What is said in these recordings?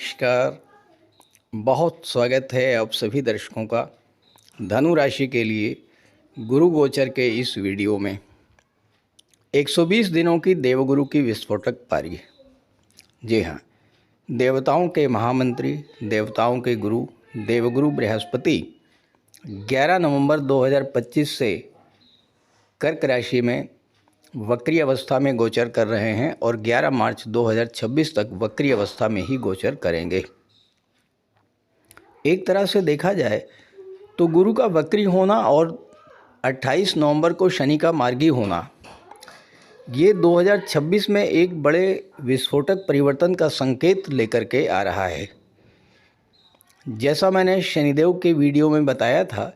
नमस्कार। बहुत स्वागत है आप सभी दर्शकों का धनु राशि के लिए गुरु गोचर के इस वीडियो में। 120 दिनों की देवगुरु की विस्फोटक पारी। जी हाँ, देवताओं के महामंत्री, देवताओं के गुरु देवगुरु बृहस्पति 11 नवंबर 2025 से कर्क राशि में वक्री अवस्था में गोचर कर रहे हैं और 11 मार्च 2026 तक वक्री अवस्था में ही गोचर करेंगे। एक तरह से देखा जाए तो गुरु का वक्री होना और 28 नवंबर को शनि का मार्गी होना, ये 2026 में एक बड़े विस्फोटक परिवर्तन का संकेत लेकर के आ रहा है। जैसा मैंने शनिदेव के वीडियो में बताया था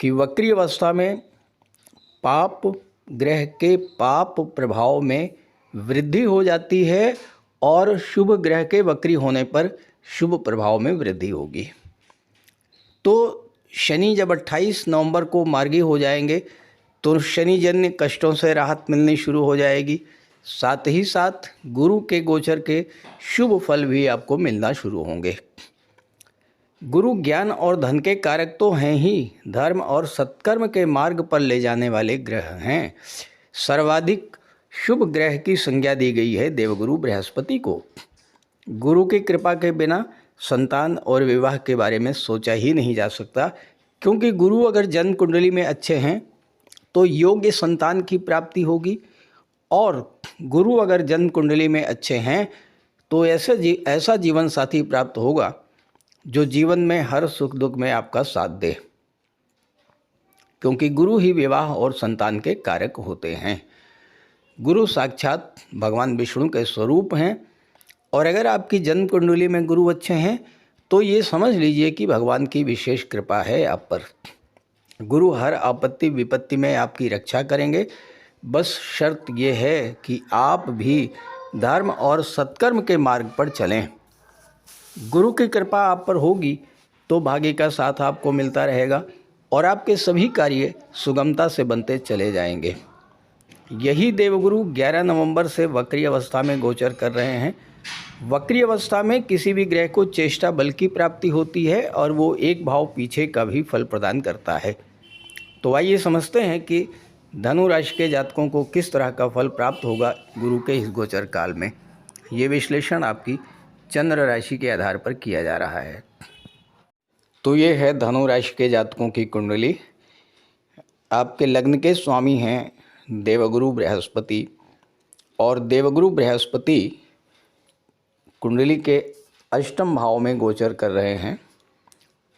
कि वक्री अवस्था में पाप ग्रह के पाप प्रभाव में वृद्धि हो जाती है और शुभ ग्रह के वक्री होने पर शुभ प्रभाव में वृद्धि होगी। तो शनि जब 28 नवंबर को मार्गी हो जाएंगे तो शनिजन्य कष्टों से राहत मिलनी शुरू हो जाएगी। साथ ही साथ गुरु के गोचर के शुभ फल भी आपको मिलना शुरू होंगे। गुरु ज्ञान और धन के कारक तो हैं ही, धर्म और सत्कर्म के मार्ग पर ले जाने वाले ग्रह हैं। सर्वाधिक शुभ ग्रह की संज्ञा दी गई है देवगुरु बृहस्पति को। गुरु की कृपा के बिना संतान और विवाह के बारे में सोचा ही नहीं जा सकता, क्योंकि गुरु अगर जन्म कुंडली में अच्छे हैं तो योग्य संतान की प्राप्ति होगी, और गुरु अगर जन्म कुंडली में अच्छे हैं तो ऐसा जीवन साथी प्राप्त होगा जो जीवन में हर सुख दुख में आपका साथ दे, क्योंकि गुरु ही विवाह और संतान के कारक होते हैं। गुरु साक्षात भगवान विष्णु के स्वरूप हैं, और अगर आपकी जन्म कुंडली में गुरु अच्छे हैं तो ये समझ लीजिए कि भगवान की विशेष कृपा है आप पर। गुरु हर आपत्ति विपत्ति में आपकी रक्षा करेंगे। बस शर्त ये है कि आप भी धर्म और सत्कर्म के मार्ग पर चलें। गुरु की कृपा आप पर होगी तो भाग्य का साथ आपको मिलता रहेगा और आपके सभी कार्य सुगमता से बनते चले जाएंगे। यही देवगुरु 11 नवंबर से वक्री अवस्था में गोचर कर रहे हैं। वक्री अवस्था में किसी भी ग्रह को चेष्टा बल की प्राप्ति होती है और वो एक भाव पीछे का भी फल प्रदान करता है। तो आइए समझते हैं कि धनु राशि के जातकों को किस तरह का फल प्राप्त होगा गुरु के इस गोचर काल में। ये विश्लेषण आपकी चंद्र राशि के आधार पर किया जा रहा है। तो ये है धनु राशि के जातकों की कुंडली। आपके लग्न के स्वामी हैं देवगुरु बृहस्पति, और देवगुरु बृहस्पति कुंडली के अष्टम भाव में गोचर कर रहे हैं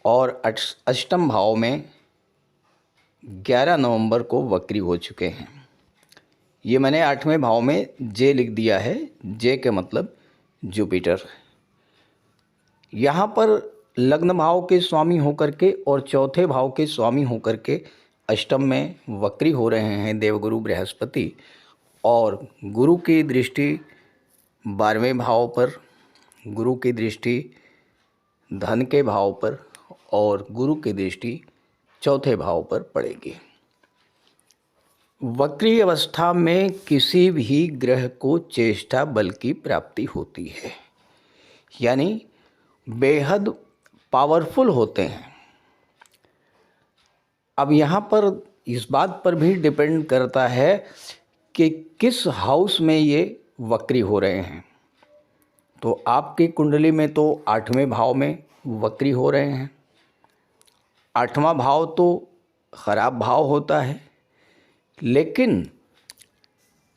और अष्टम भाव में 11 नवंबर को वक्री हो चुके हैं। ये मैंने 8वें भाव में जे लिख दिया है। जे के मतलब जुपिटर। यहाँ पर लग्न भाव के स्वामी होकर के और चौथे भाव के स्वामी होकर के अष्टम में वक्री हो रहे हैं देवगुरु बृहस्पति, और गुरु की दृष्टि 12वें भाव पर, गुरु की दृष्टि धन के भाव पर और गुरु की दृष्टि चौथे भाव पर पड़ेगी। वक्री अवस्था में किसी भी ग्रह को चेष्टा बल की प्राप्ति होती है, यानी बेहद पावरफुल होते हैं। अब यहाँ पर इस बात पर भी डिपेंड करता है कि किस हाउस में ये वक्री हो रहे हैं। तो आपकी कुंडली में तो 8वें भाव में वक्री हो रहे हैं। 8वां भाव तो खराब भाव होता है, लेकिन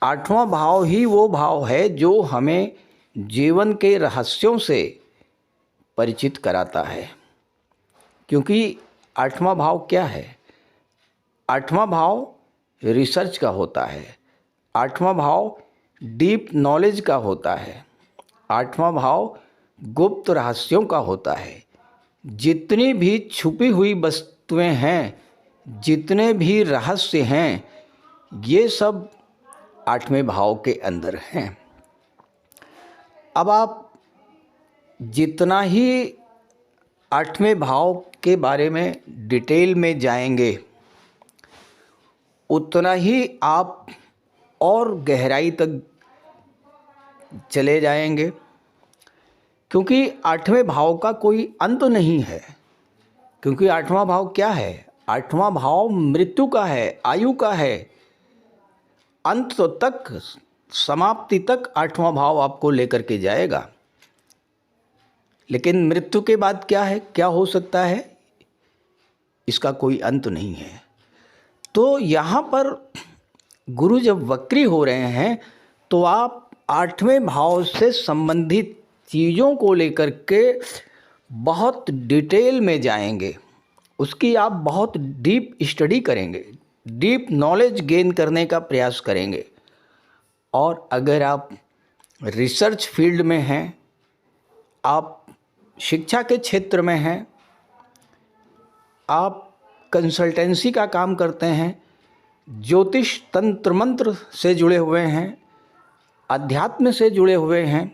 8वां भाव ही वो भाव है जो हमें जीवन के रहस्यों से परिचित कराता है। क्योंकि 8वां भाव क्या है? 8वां भाव रिसर्च का होता है, 8वां भाव डीप नॉलेज का होता है, 8वां भाव गुप्त रहस्यों का होता है। जितनी भी छुपी हुई वस्तुएं हैं, जितने भी रहस्य हैं, ये सब 8वें भाव के अंदर हैं। अब आप जितना ही 8वें भाव के बारे में डिटेल में जाएंगे, उतना ही आप और गहराई तक चले जाएंगे। क्योंकि 8वें भाव का कोई अंत नहीं है। क्योंकि 8वां भाव क्या है? 8वां भाव मृत्यु का है, आयु का है। अंत तक, समाप्ति तक 8वां भाव आपको लेकर के जाएगा। लेकिन मृत्यु के बाद क्या है, क्या हो सकता है, इसका कोई अंत नहीं है। तो यहाँ पर गुरु जब वक्री हो रहे हैं तो आप 8वें भाव से संबंधित चीज़ों को लेकर के बहुत डिटेल में जाएंगे, उसकी आप बहुत डीप स्टडी करेंगे, डीप नॉलेज गेन करने का प्रयास करेंगे। और अगर आप रिसर्च फील्ड में हैं, आप शिक्षा के क्षेत्र में हैं, आप कंसल्टेंसी का काम करते हैं, ज्योतिष तंत्र मंत्र से जुड़े हुए हैं, अध्यात्म से जुड़े हुए हैं,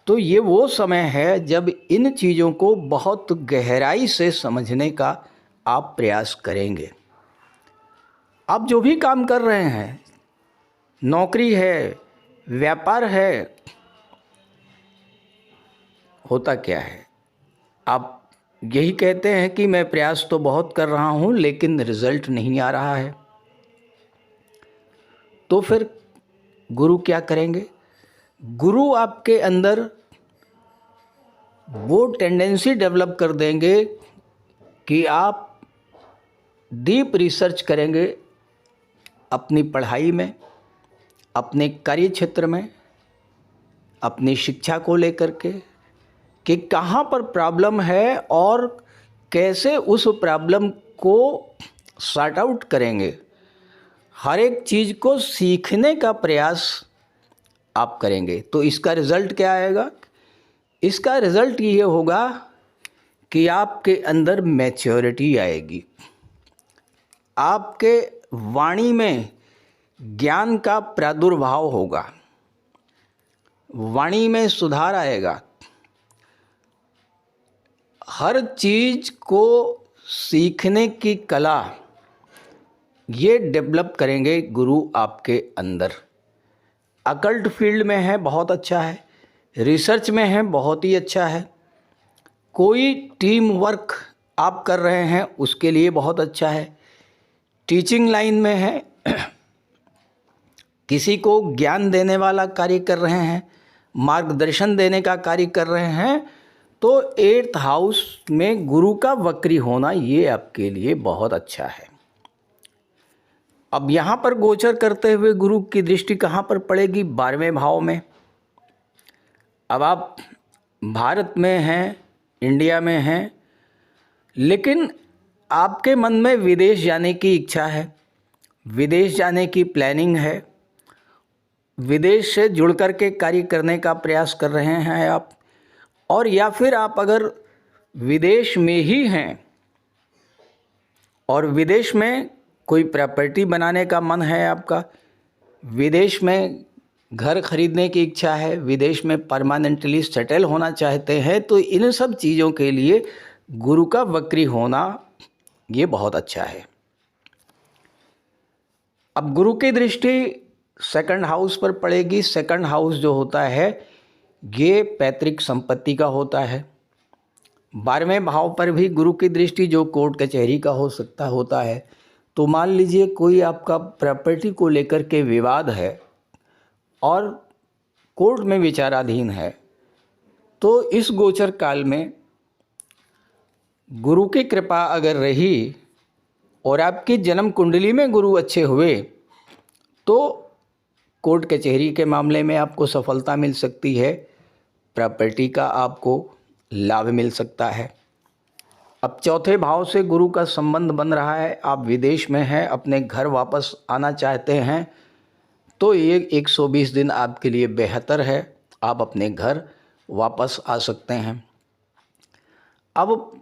तो ये वो समय है जब इन चीज़ों को बहुत गहराई से समझने का आप प्रयास करेंगे। आप जो भी काम कर रहे हैं, नौकरी है, व्यापार है, होता क्या है, आप यही कहते हैं कि मैं प्रयास तो बहुत कर रहा हूँ लेकिन रिजल्ट नहीं आ रहा है। तो फिर गुरु क्या करेंगे? गुरु आपके अंदर वो टेंडेंसी डेवलप कर देंगे कि आप डीप रिसर्च करेंगे अपनी पढ़ाई में, अपने कार्य क्षेत्र में, अपनी शिक्षा को लेकर के, कि कहाँ पर प्रॉब्लम है और कैसे उस प्रॉब्लम को सॉर्ट आउट करेंगे। हर एक चीज़ को सीखने का प्रयास आप करेंगे। तो इसका रिज़ल्ट क्या आएगा? इसका रिज़ल्ट ये होगा कि आपके अंदर मैच्योरिटी आएगी, आपके वाणी में ज्ञान का प्रादुर्भाव होगा, वाणी में सुधार आएगा। हर चीज़ को सीखने की कला ये डेवलप करेंगे गुरु आपके अंदर। अकल्ट फील्ड में है, बहुत अच्छा है। रिसर्च में है, बहुत ही अच्छा है। कोई टीम वर्क आप कर रहे हैं, उसके लिए बहुत अच्छा है। टीचिंग लाइन में है, किसी को ज्ञान देने वाला कार्य कर रहे हैं, मार्गदर्शन देने का कार्य कर रहे हैं, तो 8th हाउस में गुरु का वक्री होना ये आपके लिए बहुत अच्छा है। अब यहाँ पर गोचर करते हुए गुरु की दृष्टि कहाँ पर पड़ेगी? 12वें भाव में। अब आप भारत में हैं, इंडिया में हैं, लेकिन आपके मन में विदेश जाने की इच्छा है, विदेश जाने की प्लानिंग है, विदेश से जुड़ कर के कार्य करने का प्रयास कर रहे हैं आप। और या फिर आप अगर विदेश में ही हैं और विदेश में कोई प्रॉपर्टी बनाने का मन है आपका, विदेश में घर खरीदने की इच्छा है, विदेश में परमानेंटली सेटल होना चाहते हैं, तो इन सब चीज़ों के लिए गुरु का वक्री होना ये बहुत अच्छा है। अब गुरु की दृष्टि 2nd हाउस पर पड़ेगी। 2nd हाउस जो होता है ये पैतृक संपत्ति का होता है। 12वें भाव पर भी गुरु की दृष्टि जो कोर्ट कचहरी का होता है। तो मान लीजिए कोई आपका प्रॉपर्टी को लेकर के विवाद है और कोर्ट में विचाराधीन है, तो इस गोचर काल में गुरु की कृपा अगर रही और आपकी जन्म कुंडली में गुरु अच्छे हुए तो कोर्ट कचहरी के मामले में आपको सफलता मिल सकती है, प्रॉपर्टी का आपको लाभ मिल सकता है। अब 4थे भाव से गुरु का संबंध बन रहा है, आप विदेश में हैं, अपने घर वापस आना चाहते हैं, तो ये 120 दिन आपके लिए बेहतर है, आप अपने घर वापस आ सकते हैं। अब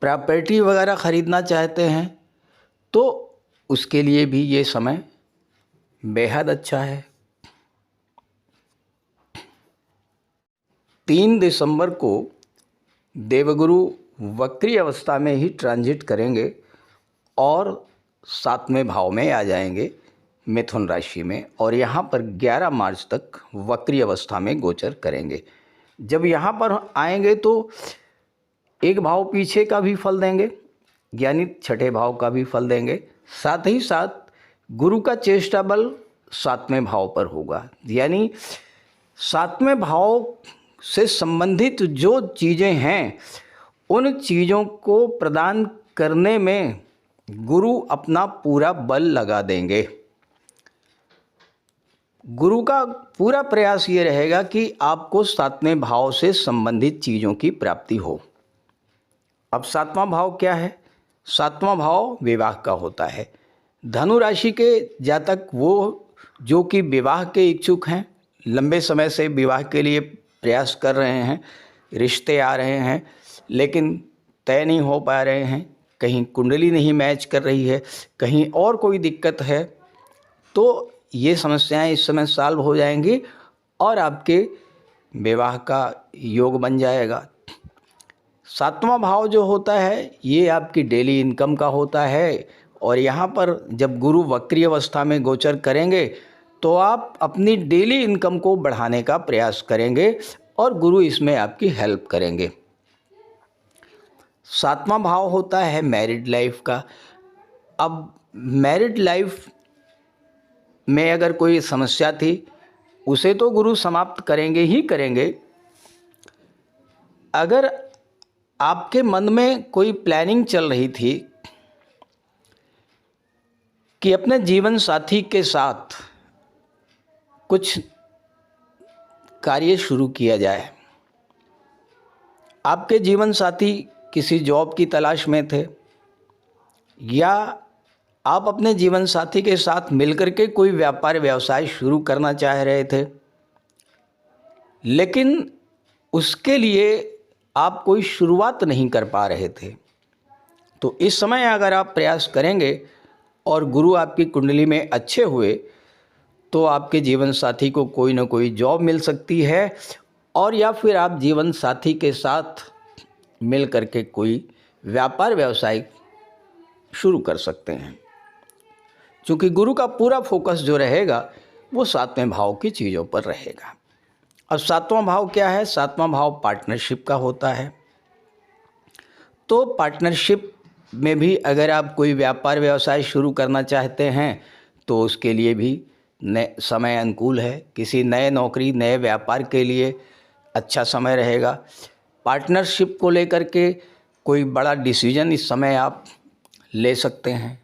प्रॉपर्टी वगैरह ख़रीदना चाहते हैं तो उसके लिए भी ये समय बेहद अच्छा है। 3 दिसंबर को देवगुरु वक्री अवस्था में ही ट्रांजिट करेंगे और 7वें भाव में आ जाएंगे मिथुन राशि में, और यहाँ पर 11 मार्च तक वक्री अवस्था में गोचर करेंगे। जब यहाँ पर आएंगे तो एक भाव पीछे का भी फल देंगे, यानी छठे भाव का भी फल देंगे। साथ ही साथ गुरु का चेष्टा बल सातवें भाव पर होगा, यानी सातवें भाव से संबंधित जो चीज़ें हैं उन चीज़ों को प्रदान करने में गुरु अपना पूरा बल लगा देंगे। गुरु का पूरा प्रयास ये रहेगा कि आपको सातवें भाव से संबंधित चीज़ों की प्राप्ति हो। अब सातवां भाव क्या है? सातवां भाव विवाह का होता है। धनु राशि के जातक वो जो कि विवाह के इच्छुक हैं, लंबे समय से विवाह के लिए प्रयास कर रहे हैं, रिश्ते आ रहे हैं लेकिन तय नहीं हो पा रहे हैं, कहीं कुंडली नहीं मैच कर रही है, कहीं और कोई दिक्कत है, तो ये समस्याएं इस समय सॉल्व हो जाएंगी और आपके विवाह का योग बन जाएगा। सातवां भाव जो होता है ये आपकी डेली इनकम का होता है और यहाँ पर जब गुरु वक्री अवस्था में गोचर करेंगे तो आप अपनी डेली इनकम को बढ़ाने का प्रयास करेंगे और गुरु इसमें आपकी हेल्प करेंगे। सातवां भाव होता है मैरिड लाइफ का। अब मैरिड लाइफ में अगर कोई समस्या थी उसे तो गुरु समाप्त करेंगे ही करेंगे। अगर आपके मन में कोई प्लानिंग चल रही थी कि अपने जीवन साथी के साथ कुछ कार्य शुरू किया जाए, आपके जीवन साथी किसी जॉब की तलाश में थे या आप अपने जीवन साथी के साथ मिलकर के कोई व्यापार व्यवसाय शुरू करना चाह रहे थे, लेकिन उसके लिए आप कोई शुरुआत नहीं कर पा रहे थे, तो इस समय अगर आप प्रयास करेंगे और गुरु आपकी कुंडली में अच्छे हुए तो आपके जीवन साथी को कोई ना कोई जॉब मिल सकती है और या फिर आप जीवन साथी के साथ मिल करके कोई व्यापार व्यवसाय शुरू कर सकते हैं। क्योंकि गुरु का पूरा फोकस जो रहेगा वो सातवें भाव की चीज़ों पर रहेगा। अब सातवां भाव क्या है? सातवां भाव पार्टनरशिप का होता है। तो पार्टनरशिप में भी अगर आप कोई व्यापार व्यवसाय शुरू करना चाहते हैं तो उसके लिए भी नए समय अनुकूल है। किसी नए नौकरी नए व्यापार के लिए अच्छा समय रहेगा। पार्टनरशिप को लेकर के कोई बड़ा डिसीजन इस समय आप ले सकते हैं।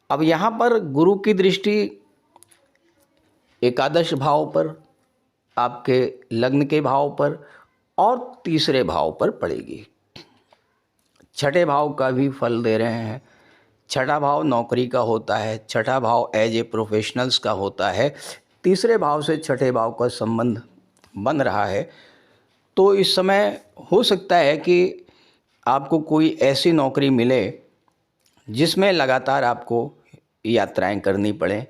अब यहाँ पर गुरु की दृष्टि एकादश भाव पर, आपके लग्न के भाव पर और तीसरे भाव पर पड़ेगी। छठे भाव का भी फल दे रहे हैं। छठा भाव नौकरी का होता है, छठा भाव एज ए प्रोफेशनल्स का होता है। तीसरे भाव से छठे भाव का संबंध बन रहा है, तो इस समय हो सकता है कि आपको कोई ऐसी नौकरी मिले जिसमें लगातार आपको यात्राएं करनी पड़े,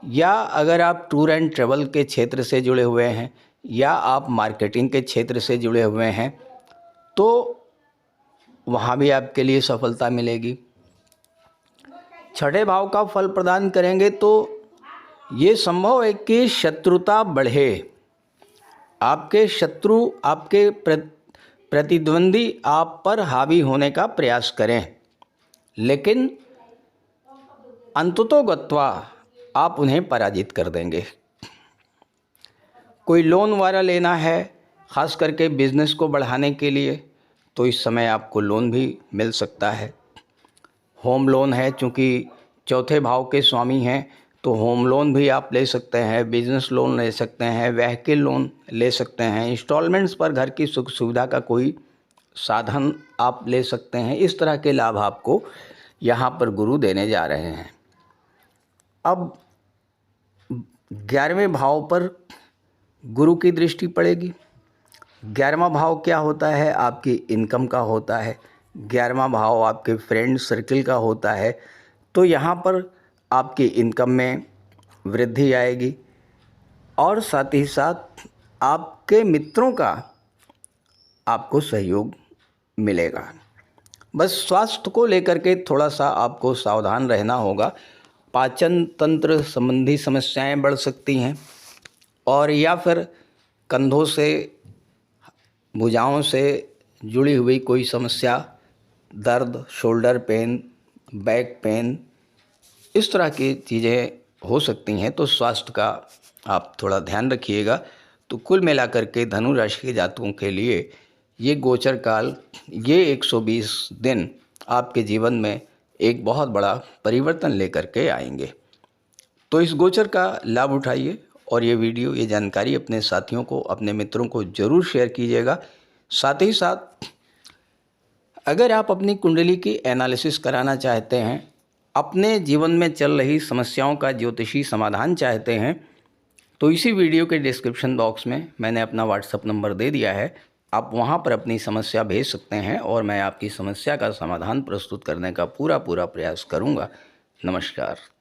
या अगर आप टूर एंड ट्रैवल के क्षेत्र से जुड़े हुए हैं या आप मार्केटिंग के क्षेत्र से जुड़े हुए हैं तो वहाँ भी आपके लिए सफलता मिलेगी। छठे भाव का फल प्रदान करेंगे तो ये संभव है कि शत्रुता बढ़े, आपके शत्रु, आपके प्रतिद्वंदी आप पर हावी होने का प्रयास करें, लेकिन अंततोगत्वा आप उन्हें पराजित कर देंगे। कोई लोन वगैरह लेना है ख़ास करके बिजनेस को बढ़ाने के लिए तो इस समय आपको लोन भी मिल सकता है। होम लोन है, चूँकि चौथे भाव के स्वामी हैं तो होम लोन भी आप ले सकते हैं, बिजनेस लोन ले सकते हैं, व्हीकल लोन ले सकते हैं, इंस्टॉलमेंट्स पर घर की सुख सुविधा का कोई साधन आप ले सकते हैं। इस तरह के लाभ आपको यहाँ पर गुरु देने जा रहे हैं। अब 11वें भाव पर गुरु की दृष्टि पड़ेगी। 11वां भाव क्या होता है? आपकी इनकम का होता है। 11वां भाव आपके फ्रेंड सर्किल का होता है। तो यहाँ पर आपकी इनकम में वृद्धि आएगी और साथ ही साथ आपके मित्रों का आपको सहयोग मिलेगा। बस स्वास्थ्य को लेकर के थोड़ा सा आपको सावधान रहना होगा। पाचन तंत्र संबंधी समस्याएं बढ़ सकती हैं और या फिर कंधों से भुजाओं से जुड़ी हुई कोई समस्या, दर्द, शोल्डर पेन, बैक पेन, इस तरह की चीज़ें हो सकती हैं, तो स्वास्थ्य का आप थोड़ा ध्यान रखिएगा। तो कुल मिलाकर के धनु राशि के जातकों के लिए ये गोचर काल, ये 120 दिन आपके जीवन में एक बहुत बड़ा परिवर्तन लेकर के आएंगे। तो इस गोचर का लाभ उठाइए और ये वीडियो, ये जानकारी अपने साथियों को, अपने मित्रों को ज़रूर शेयर कीजिएगा। साथ ही साथ अगर आप अपनी कुंडली की एनालिसिस कराना चाहते हैं, अपने जीवन में चल रही समस्याओं का ज्योतिषी समाधान चाहते हैं, तो इसी वीडियो के डिस्क्रिप्शन बॉक्स में मैंने अपना व्हाट्सएप नंबर दे दिया है। आप वहां पर अपनी समस्या भेज सकते हैं और मैं आपकी समस्या का समाधान प्रस्तुत करने का पूरा प्रयास करूंगा। नमस्कार।